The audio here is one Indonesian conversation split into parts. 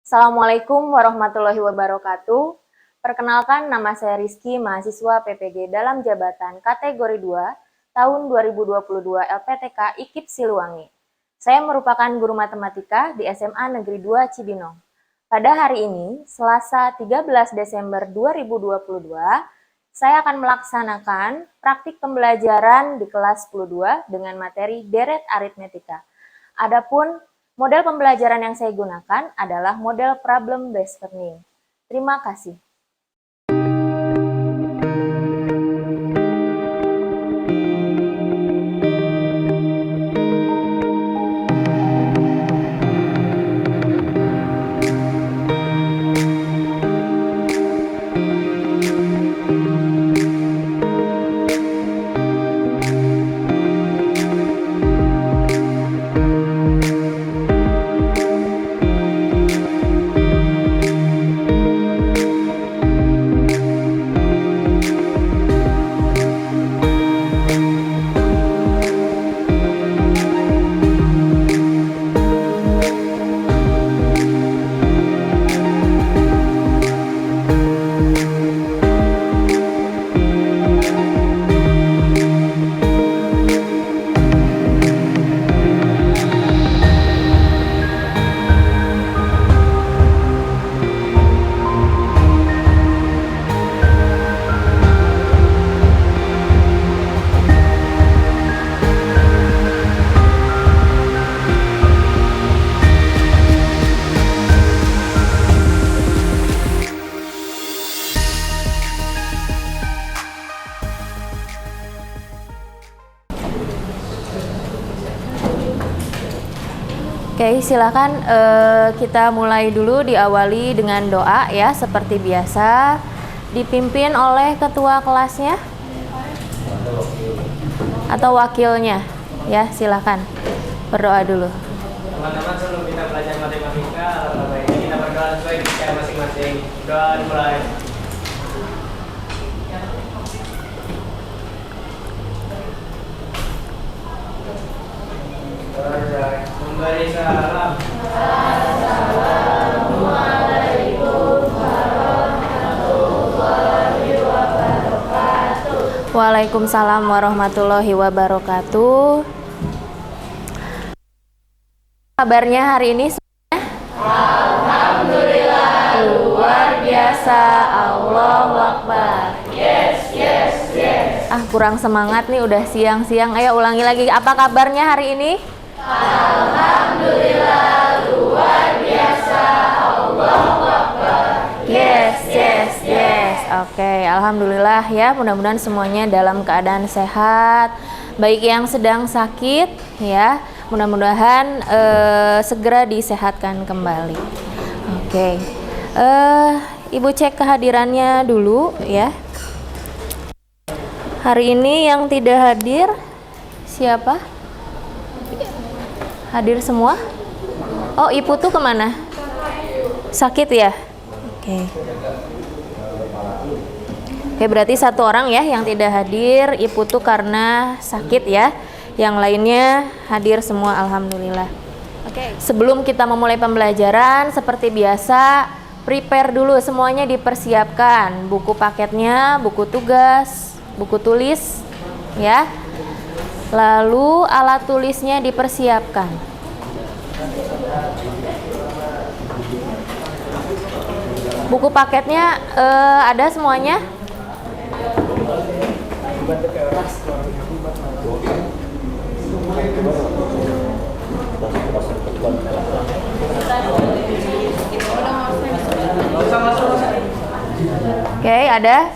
Assalamualaikum warahmatullahi wabarakatuh. Perkenalkan, nama saya Rizky, mahasiswa PPG dalam jabatan kategori 2 tahun 2022 LPTK IKIP Siliwangi. Saya merupakan guru matematika di SMA Negeri 2 Cibinong. Pada hari ini, Selasa 13 Desember 2022, saya akan melaksanakan praktik pembelajaran di kelas 10-2 dengan materi deret aritmetika. Adapun model pembelajaran yang saya gunakan adalah model problem based learning. Terima kasih. Oke, silakan kita mulai dulu, diawali dengan doa ya, seperti biasa, dipimpin oleh ketua kelasnya atau wakilnya ya, silakan berdoa dulu. Teman-teman, sebelum kita belajar matematika, alhamdulillah ini kita berdoa sesuai kepercayaan masing-masing. Doa dimulai. Memberi salam. Assalamualaikum warahmatullahi wabarakatuh. Waalaikumsalam warahmatullahi wabarakatuh. Kabarnya hari ini semuanya? Alhamdulillah, luar biasa. Allahu Akbar. Yes, yes, yes. Kurang semangat nih, udah siang-siang. Ayo ulangi lagi, apa kabarnya hari ini? Alhamdulillah, luar biasa. Allahu Akbar. Yes, yes, yes. Oke, alhamdulillah ya. Mudah-mudahan semuanya dalam keadaan sehat. Baik yang sedang sakit ya, mudah-mudahan segera disehatkan kembali. Oke, Ibu cek kehadirannya dulu ya. Hari ini yang tidak hadir siapa? Hadir semua? Oh, Ibu tuh kemana? Sakit ya? Oke. Oke, berarti satu orang ya yang tidak hadir. Ibu tuh karena sakit ya. Yang lainnya hadir semua, alhamdulillah. Oke. Sebelum kita memulai pembelajaran, seperti biasa, prepare dulu, semuanya dipersiapkan. Buku paketnya, buku tugas, buku tulis ya. Lalu alat tulisnya dipersiapkan. Buku paketnya ada semuanya? Oke, ada?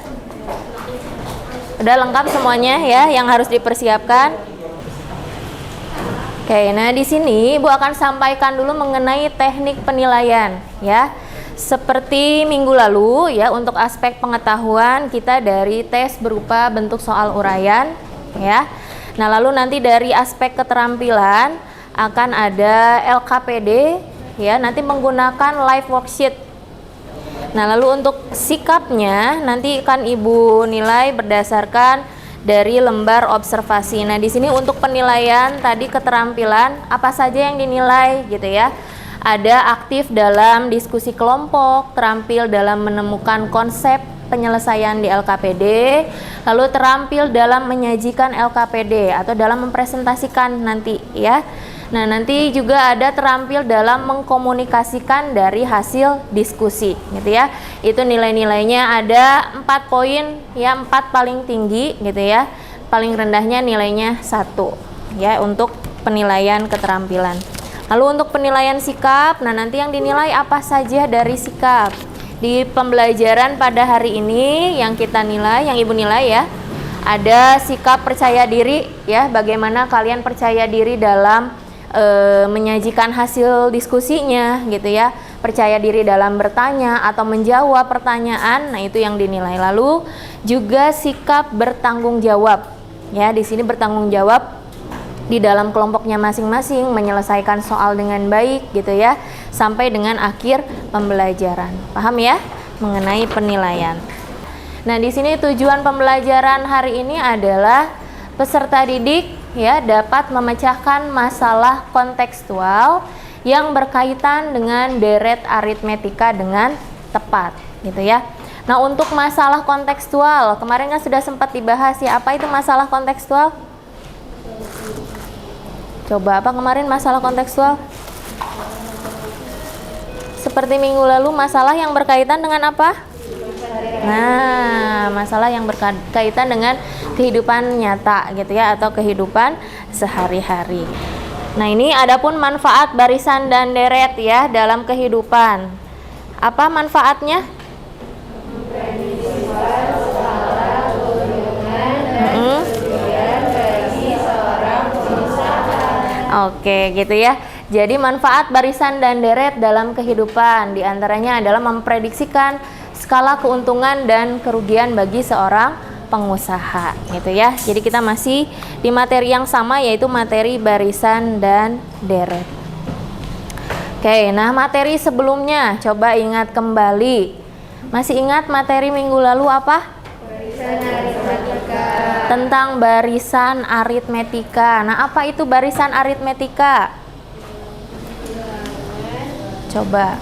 Udah lengkap semuanya ya yang harus dipersiapkan. Oke, nah di sini Ibu akan sampaikan dulu mengenai teknik penilaian ya. Seperti minggu lalu ya, untuk aspek pengetahuan kita dari tes berupa bentuk soal uraian ya. Nah, lalu nanti dari aspek keterampilan akan ada LKPD ya, nanti menggunakan live worksheet. Nah, lalu untuk sikapnya nanti akan Ibu nilai berdasarkan dari lembar observasi. Nah, di sini untuk penilaian tadi keterampilan apa saja yang dinilai gitu ya. ada aktif dalam diskusi kelompok, terampil dalam menemukan konsep penyelesaian di LKPD, lalu terampil dalam menyajikan LKPD atau dalam mempresentasikan nanti ya. Nah, nanti juga ada terampil dalam mengkomunikasikan dari hasil diskusi gitu ya. Itu nilai-nilainya ada 4 poin ya, 4 paling tinggi gitu ya. Paling rendahnya nilainya 1 ya untuk penilaian keterampilan. Lalu untuk penilaian sikap, nah nanti yang dinilai apa saja dari sikap. Di pembelajaran pada hari ini yang kita nilai, yang Ibu nilai ya, ada sikap percaya diri ya, bagaimana kalian percaya diri dalam menyajikan hasil diskusinya gitu ya, percaya diri dalam bertanya atau menjawab pertanyaan, nah itu yang dinilai. Lalu juga sikap bertanggung jawab ya, di sini bertanggung jawab di dalam kelompoknya masing-masing, menyelesaikan soal dengan baik gitu ya, sampai dengan akhir pembelajaran. Paham ya mengenai penilaian. Nah, di sini tujuan pembelajaran hari ini adalah peserta didik ya dapat memecahkan masalah kontekstual yang berkaitan dengan deret aritmetika dengan tepat gitu ya. Nah, untuk masalah kontekstual kemarin kan sudah sempat dibahas ya, apa itu masalah kontekstual? Coba apa kemarin masalah kontekstual? Seperti minggu lalu, masalah yang berkaitan dengan apa? Nah, masalah yang berkaitan dengan kehidupan nyata gitu ya, atau kehidupan sehari-hari. Nah, ini adapun manfaat barisan dan deret ya dalam kehidupan. Apa manfaatnya? Oke, gitu ya. Jadi manfaat barisan dan deret dalam kehidupan diantaranya adalah memprediksikan skala keuntungan dan kerugian bagi seorang pengusaha gitu ya. Jadi kita masih di materi yang sama, yaitu materi barisan dan deret. Oke, nah materi sebelumnya coba ingat kembali. Masih ingat materi minggu lalu apa? Barisan aritmetika. Tentang barisan aritmetika. Nah, apa itu barisan aritmetika? Coba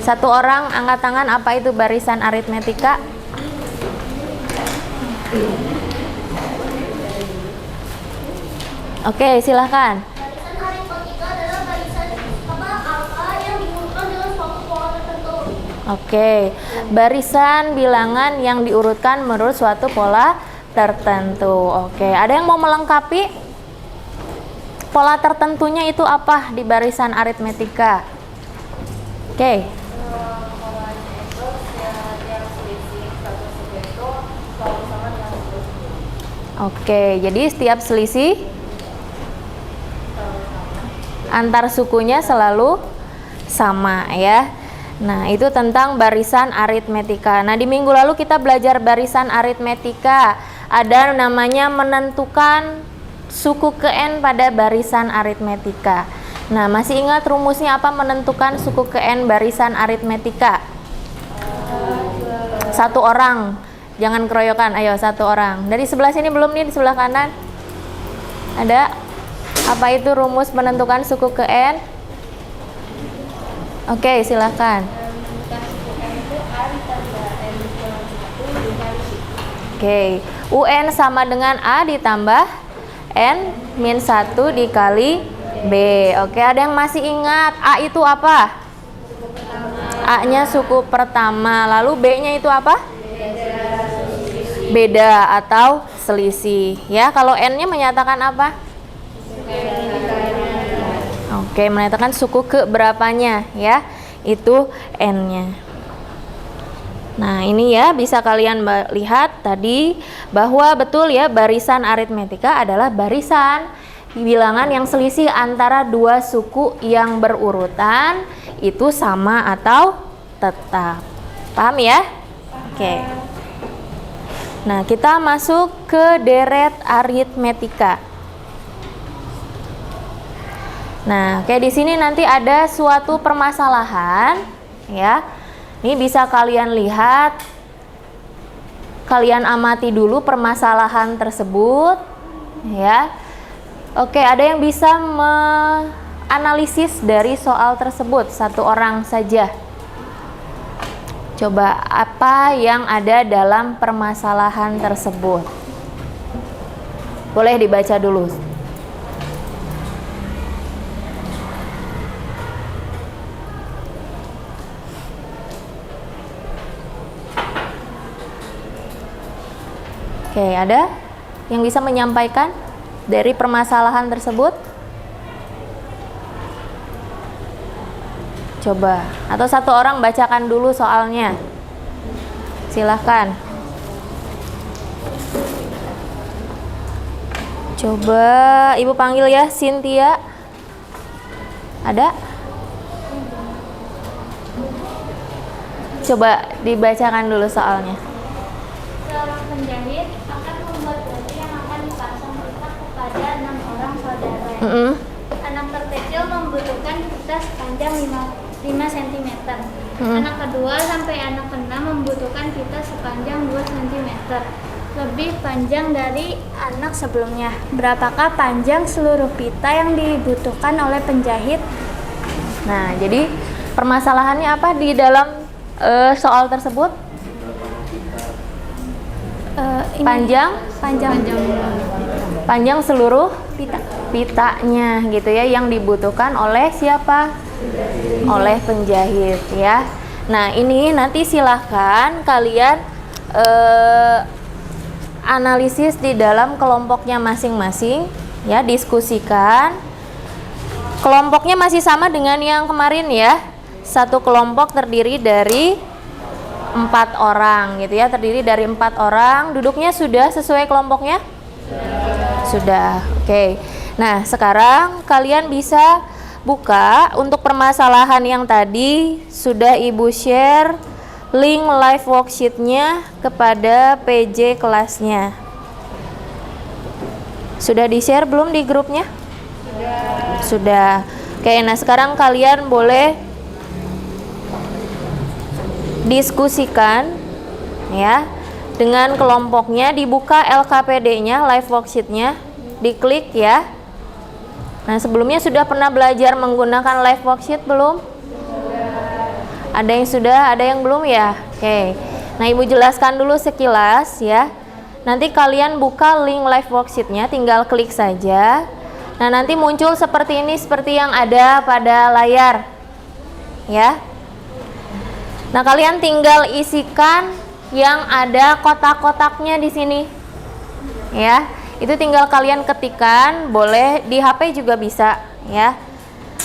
satu orang angkat tangan, apa itu barisan aritmetika? Oke, silahkan. Barisan aritmetika adalah barisan angka yang diurutkan dengan suatu pola tertentu. Oke, barisan bilangan yang diurutkan menurut suatu pola tertentu. Oke, ada yang mau melengkapi? Pola tertentunya itu apa di barisan aritmetika? Oke. Oke, jadi setiap selisih antar sukunya selalu sama ya. Nah, itu tentang barisan aritmetika. Nah, di minggu lalu kita belajar barisan aritmetika. Ada namanya menentukan suku ke N pada barisan aritmetika. Nah, masih ingat rumusnya apa menentukan suku ke N barisan aritmetika? Satu orang. Jangan keroyokan, ayo satu orang. Dari sebelah sini belum nih, di sebelah kanan. Ada? Apa itu rumus menentukan suku ke N? Oke, silakan. Oke, UN sama dengan A ditambah N min 1 dikali B. Oke, ada yang masih ingat A itu apa? A-nya suku pertama. Lalu B-nya itu apa? Beda atau selisih. Ya, kalau N-nya menyatakan apa? Oke, menyatakan suku ke berapanya ya. Itu N-nya. Nah, ini ya bisa kalian lihat tadi bahwa betul ya, barisan aritmetika adalah barisan bilangan yang selisih antara dua suku yang berurutan itu sama atau tetap. Paham ya? Oke. Nah, kita masuk ke deret aritmetika. Nah, kayak di sini nanti ada suatu permasalahan ya. Ini bisa kalian lihat, kalian amati dulu permasalahan tersebut ya. Oke, ada yang bisa analisis dari soal tersebut, satu orang saja. Coba apa yang ada dalam permasalahan tersebut? Boleh dibaca dulu. Oke, ada yang bisa menyampaikan dari permasalahan tersebut? Coba, atau satu orang bacakan dulu soalnya. Silahkan. Coba Ibu panggil ya, Cynthia. Ada? Coba dibacakan dulu soalnya. Seorang penjahit akan membuat baju yang akan dipasang pita kepada 6 orang saudara. Anak terkecil membutuhkan pita sepanjang 5 cm. Anak kedua sampai anak keenam membutuhkan pita sepanjang 2 cm. Lebih panjang dari anak sebelumnya. Berapakah panjang seluruh pita yang dibutuhkan oleh penjahit? Nah, jadi permasalahannya apa di dalam soal tersebut? Panjang seluruh pitanya gitu ya, yang dibutuhkan oleh siapa? Oleh penjahit ya. Nah, ini nanti silahkan kalian analisis di dalam kelompoknya masing-masing ya, diskusikan. Kelompoknya masih sama dengan yang kemarin ya. Satu kelompok terdiri dari 4 orang gitu ya, terdiri dari 4 orang. Duduknya sudah sesuai kelompoknya? Sudah. Oke. Nah, sekarang kalian bisa buka untuk permasalahan yang tadi. Sudah Ibu share link live worksheet-nya kepada PJ kelasnya. Sudah di-share belum di grupnya? Sudah. Oke, nah sekarang kalian boleh diskusikan ya dengan kelompoknya. Dibuka LKPD-nya, live worksheet-nya, diklik ya. Nah, sebelumnya sudah pernah belajar menggunakan live worksheet belum? Ada yang sudah, ada yang belum ya? Oke. Nah, Ibu jelaskan dulu sekilas ya. Nanti kalian buka link live worksheet-nya, tinggal klik saja. Nah, nanti muncul seperti ini, seperti yang ada pada layar ya. Nah, kalian tinggal isikan yang ada kotak-kotaknya di sini. Ya. Itu tinggal kalian ketikkan, boleh di HP juga bisa, ya.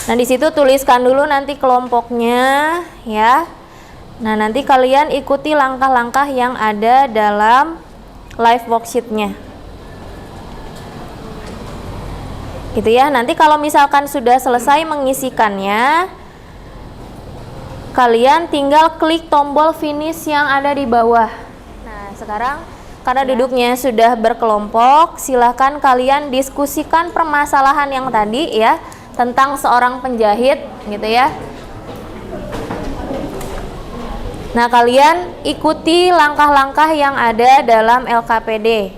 Nah, di situ tuliskan dulu nanti kelompoknya, ya. Nah, nanti kalian ikuti langkah-langkah yang ada dalam live worksheet-nya. Gitu ya. Nanti kalau misalkan sudah selesai mengisikannya, kalian tinggal klik tombol finish yang ada di bawah. Nah, sekarang karena duduknya sudah berkelompok, silahkan kalian diskusikan permasalahan yang tadi ya, tentang seorang penjahit gitu ya. Nah, kalian ikuti langkah-langkah yang ada dalam LKPD.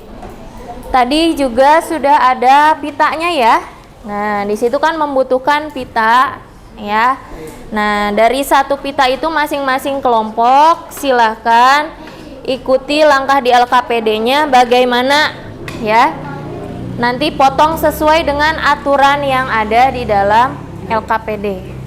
Tadi juga sudah ada pitanya ya. Nah, di situ kan membutuhkan pita ya. Nah, dari satu pita itu masing-masing kelompok silahkan ikuti langkah di LKPD-nya bagaimana ya. Nanti potong sesuai dengan aturan yang ada di dalam LKPD.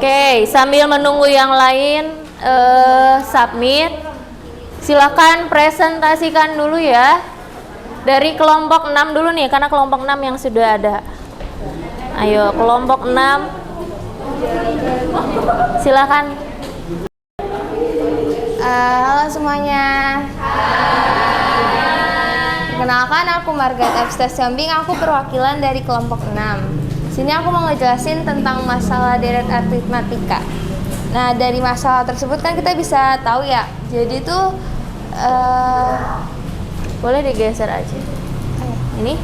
Oke, sambil menunggu yang lain submit, silakan presentasikan dulu ya. Dari kelompok 6 dulu nih, karena kelompok 6 yang sudah ada. Ayo, kelompok 6. Silakan. Halo semuanya. Kenalkan, aku Margaret Epstes Jambing, aku perwakilan dari kelompok 6. Sini aku mau ngejelasin tentang masalah deret aritmatika. Nah, dari masalah tersebut kan kita bisa tahu ya. Jadi tuh Boleh digeser aja. Ini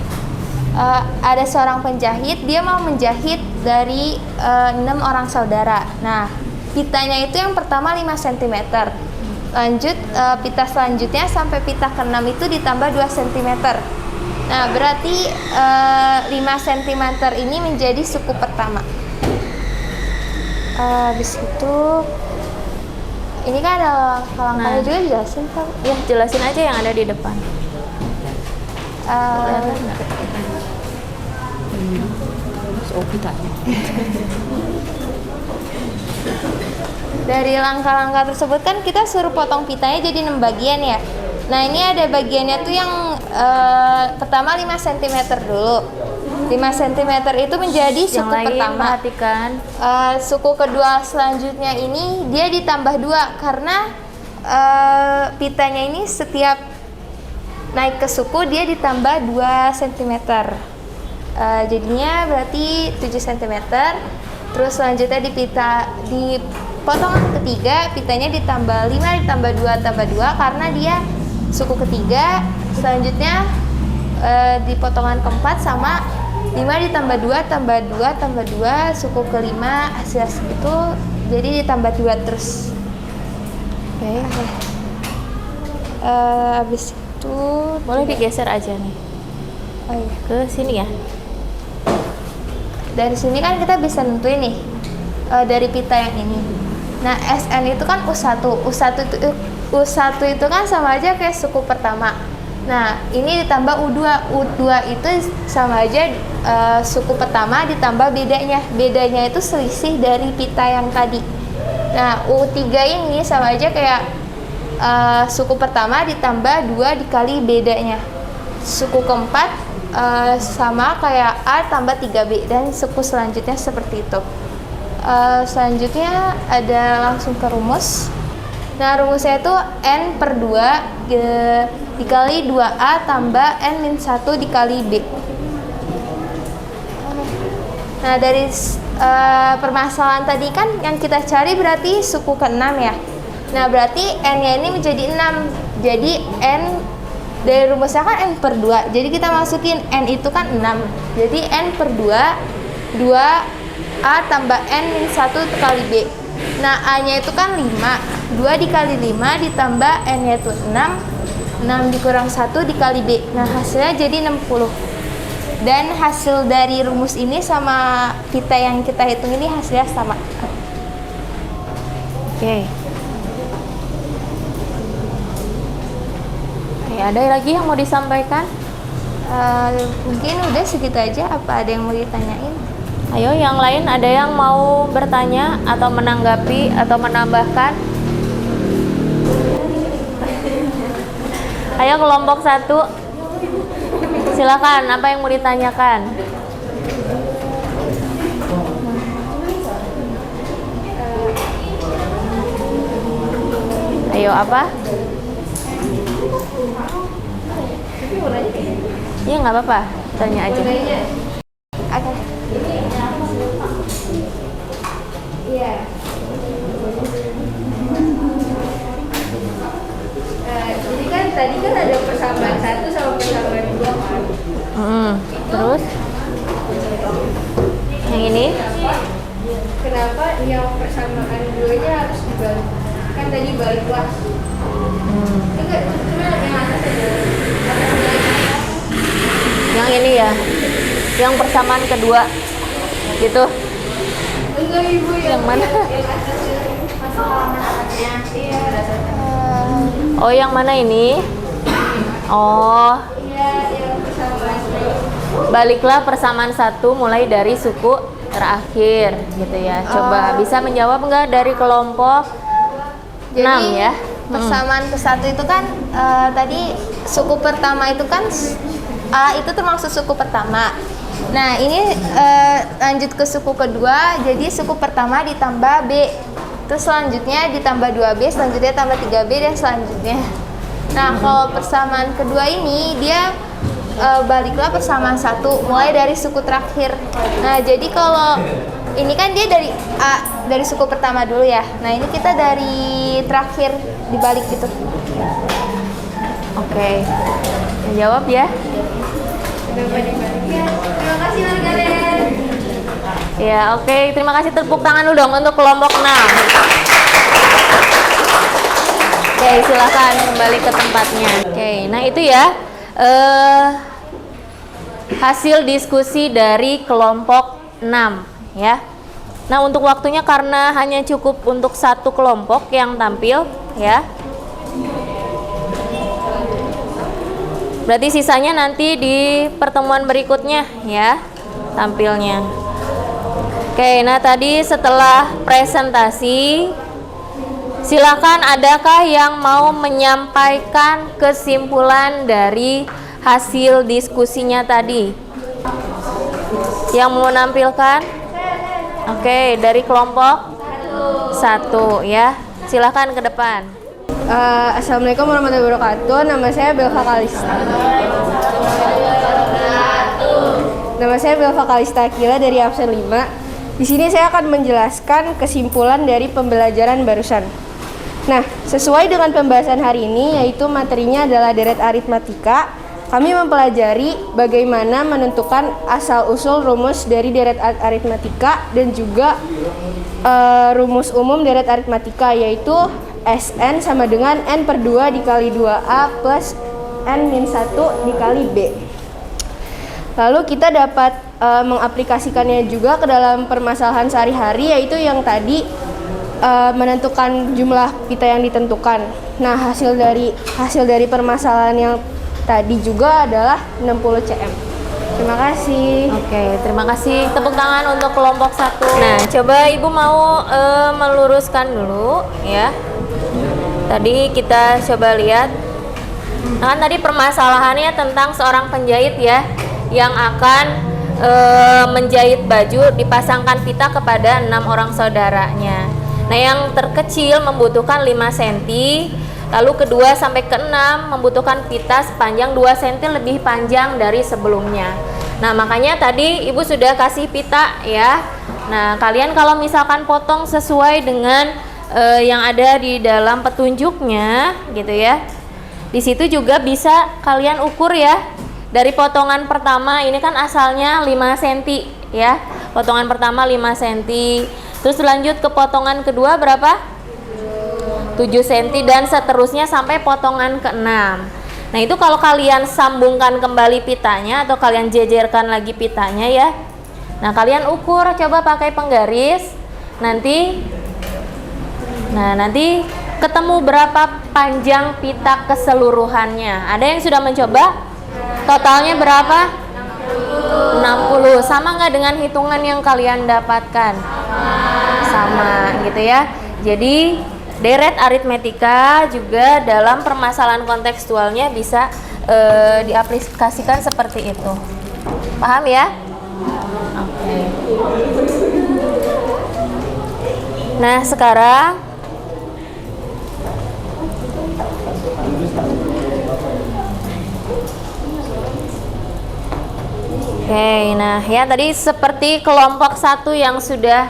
ada seorang penjahit, dia mau menjahit dari 6 orang saudara. Nah, pitanya itu yang pertama 5 cm. Lanjut pita selanjutnya sampai pita ke-6 itu ditambah 2 cm. Nah, berarti 5 cm ini menjadi suku pertama. Habis itu ini kan ada langkah-langkahnya juga, jelasin kan? ya jelasin aja yang ada di depan. Dari langkah-langkah tersebut kan kita suruh potong pitanya jadi 6 bagian ya. Nah, ini ada bagiannya tuh yang pertama 5 cm dulu. 5 cm itu menjadi Yang suku lain pertama. perhatikan. Suku kedua selanjutnya ini dia ditambah 2 karena pitanya ini setiap naik ke suku dia ditambah 2 cm. Jadinya berarti 7 cm. Terus selanjutnya di potongan ketiga pitanya ditambah 5 ditambah 2 tambah 2 karena dia suku ketiga. Selanjutnya di potongan keempat sama 5 ditambah 2 tambah 2 tambah 2 suku kelima hasil itu jadi ditambah 2 terus. Oke. Habis itu Boleh digeser aja nih. oh iya. Ke sini ya. Dari sini kan kita bisa nentuin nih dari pita yang ini. Nah, SN itu kan U1. U1 itu kan sama aja kayak suku pertama. Nah, ini ditambah U2. U2 itu sama aja suku pertama ditambah bedanya. Bedanya itu selisih dari pita yang tadi. Nah, U3 ini sama aja kayak suku pertama ditambah 2 dikali bedanya. Suku keempat sama kayak A tambah 3B dan suku selanjutnya seperti itu. Selanjutnya ada langsung ke rumus. Nah, rumusnya itu N per 2 dikali 2A tambah N-1 dikali B. Nah, dari permasalahan tadi kan yang kita cari berarti suku ke-6 ya. Nah, berarti N-nya ini menjadi 6. Jadi N dari rumusnya kan N per 2. Jadi kita masukin N itu kan 6. Jadi N per 2 2A tambah N-1 kali B. Nah, A-nya itu kan 5. 2 dikali 5 ditambah N-nya itu 6. 6 dikurang 1 dikali B. Nah, hasilnya jadi 60. Dan hasil dari rumus ini sama pita yang kita hitung ini hasilnya sama. Oke. Oke, ada lagi yang mau disampaikan? Mungkin udah segitu aja. Apa ada yang mau ditanyain? Ayo, yang lain ada yang mau bertanya atau menanggapi atau menambahkan? Ayo kelompok 1. Silakan, apa yang mau ditanyakan? Ayo, apa? Iya, nggak apa-apa, tanya aja. Oke. Iya. Jadi kan tadi kan ada persamaan 1 sama persamaan 2 kan. Terus? Yang ini? Kenapa yang persamaan 2-nya harus dibalik? Kan tadi balik kelas. Enggak, cuma yang atas aja. Yang ini ya? Yang persamaan kedua? Gitu? Enggak, Ibu, Yang mana? Iya. Oh, yang mana ini? Oh, Iya, yang persamaan. baliklah persamaan 1 mulai dari suku terakhir gitu ya. Coba bisa menjawab enggak dari kelompok 6 ya? Persamaan ke-1 itu kan tadi suku pertama itu kan A itu termasuk suku pertama. Nah, ini lanjut ke suku kedua, jadi suku pertama ditambah B. Terus selanjutnya ditambah 2B, selanjutnya tambah 3B dan selanjutnya. Nah, kalau persamaan kedua ini dia baliklah persamaan 1 mulai dari suku terakhir. Nah, jadi kalau ini kan dia dari A, dari suku pertama dulu ya. Nah, ini kita dari terakhir dibalik gitu. Oke. Jawab ya. Terima kasih Margaret. Ya, oke. Terima kasih, tepuk tangan dulu dong untuk kelompok 6. Oke, silakan kembali ke tempatnya. Oke, nah itu ya hasil diskusi dari kelompok 6 ya. Nah, untuk waktunya karena hanya cukup untuk 1 kelompok yang tampil ya. Berarti sisanya nanti di pertemuan berikutnya ya tampilnya. Oke, nah tadi setelah presentasi, silakan adakah yang mau menyampaikan kesimpulan dari hasil diskusinya tadi? Yang mau menampilkan? Oke, dari kelompok 1 ya. Silakan ke depan. Assalamualaikum warahmatullahi wabarakatuh. Nama saya Belva Kalista. Nama saya Belva Kalista Akila dari absen 5. Di sini saya akan menjelaskan kesimpulan dari pembelajaran barusan. Nah, sesuai dengan pembahasan hari ini, yaitu materinya adalah deret aritmatika, kami mempelajari bagaimana menentukan asal-usul rumus dari deret aritmatika dan juga rumus umum deret aritmatika, yaitu Sn sama dengan N/2 dikali 2A plus N-1 dikali B. Lalu kita dapat mengaplikasikannya juga ke dalam permasalahan sehari-hari, yaitu yang tadi menentukan jumlah pita yang ditentukan. Nah, hasil dari permasalahan yang tadi juga adalah 60 cm. Terima kasih. Oke, terima kasih. Tepuk tangan untuk kelompok 1. Nah, coba Ibu mau meluruskan dulu ya. Tadi kita coba lihat. Nah, kan tadi permasalahannya tentang seorang penjahit ya yang akan menjahit baju, dipasangkan pita kepada 6 orang saudaranya. Nah, yang terkecil membutuhkan 5 cm, lalu kedua sampai ke-6 membutuhkan pita sepanjang 2 cm lebih panjang dari sebelumnya. Nah, makanya tadi Ibu sudah kasih pita ya. Nah, kalian kalau misalkan potong sesuai dengan yang ada di dalam petunjuknya gitu ya. Di situ juga bisa kalian ukur ya. Dari potongan pertama ini kan asalnya 5 cm ya. Potongan pertama 5 cm. Terus lanjut ke potongan kedua berapa? 7 cm dan seterusnya sampai potongan ke-6. Nah, itu kalau kalian sambungkan kembali pitanya atau kalian jejerkan lagi pitanya ya. Nah, kalian ukur coba pakai penggaris. Nanti ketemu berapa panjang pita keseluruhannya. Ada yang sudah mencoba? Totalnya berapa? 60. Sama nggak dengan hitungan yang kalian dapatkan? Sama gitu ya. Jadi deret aritmetika juga dalam permasalahan kontekstualnya bisa diaplikasikan seperti itu. Paham ya? Oke. Nah, sekarang nah ya tadi seperti kelompok 1 yang sudah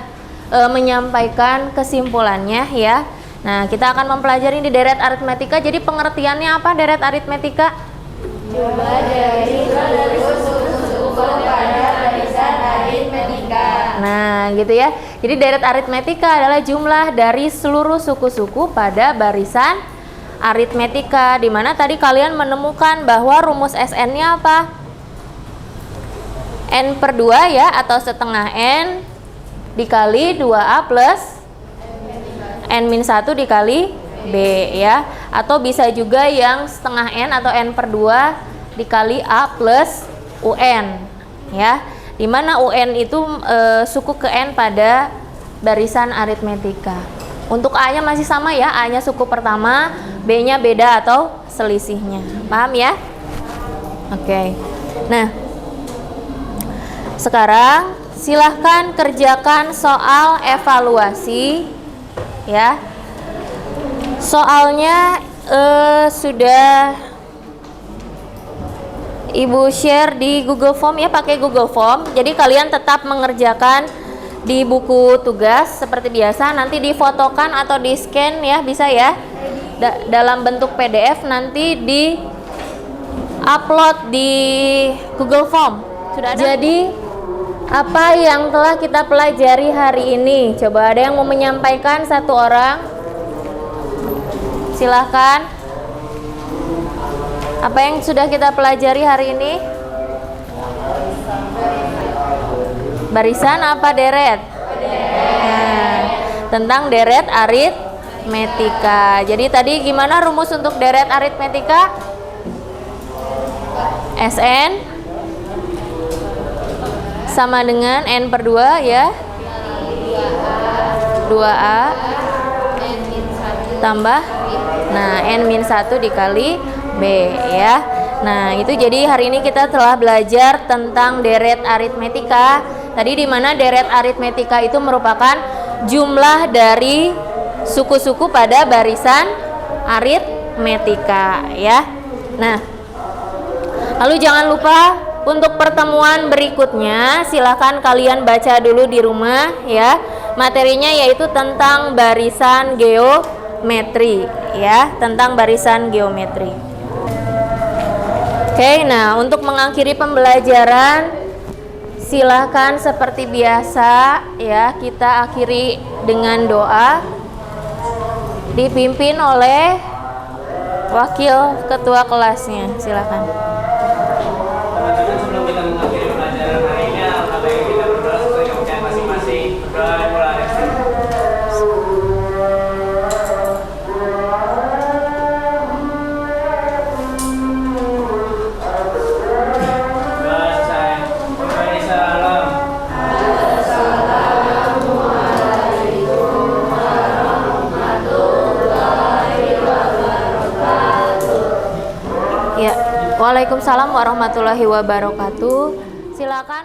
menyampaikan kesimpulannya ya. Nah, kita akan mempelajari di deret aritmetika. Jadi pengertiannya apa deret aritmetika? Jumlah dari seluruh suku-suku pada barisan aritmetika. Nah, gitu ya. Jadi deret aritmetika adalah jumlah dari seluruh suku-suku pada barisan aritmetika, di mana tadi kalian menemukan bahwa rumus Sn-nya apa? N/2 ya, atau setengah N dikali 2A plus N-1 dikali B ya. Atau bisa juga yang setengah N atau N/2 dikali A plus UN. ya. Di mana UN itu suku ke N pada barisan aritmetika. Untuk A-nya masih sama ya, A-nya suku pertama, B-nya beda atau selisihnya. Paham ya? Oke. Nah, sekarang silahkan kerjakan soal evaluasi ya. Soalnya sudah Ibu share di Google Form ya, pakai Google Form. Jadi kalian tetap mengerjakan di buku tugas seperti biasa, nanti difotokan atau di scan ya, bisa ya. Dalam bentuk PDF nanti di upload di Google Form. Sudah ada. Jadi apa yang telah kita pelajari hari ini? Coba ada yang mau menyampaikan, satu orang. Silahkan. Apa yang sudah kita pelajari hari ini? Barisan apa deret? Nah, tentang deret aritmetika. Jadi tadi gimana rumus untuk deret aritmetika? Sn sama dengan N per 2 ya. 2A tambah, nah N-1 dikali B ya. Nah, itu jadi hari ini kita telah belajar tentang deret aritmetika. Tadi di mana deret aritmetika itu merupakan jumlah dari suku-suku pada barisan aritmetika ya. Nah, lalu jangan lupa untuk pertemuan berikutnya silakan kalian baca dulu di rumah ya. Materinya yaitu tentang barisan geometri ya, tentang barisan geometri. Oke, nah untuk mengakhiri pembelajaran silahkan seperti biasa ya, kita akhiri dengan doa dipimpin oleh wakil ketua kelasnya. Silakan. Teman-teman, sebelum kita mengakhiri pelajaran hari ini, alangkah baiknya kita berdoa sesuai kepercayaan masing-masing. Berdoa dimulai. Ya, Waalaikumsalam warahmatullahi wabarakatuh. Silakan.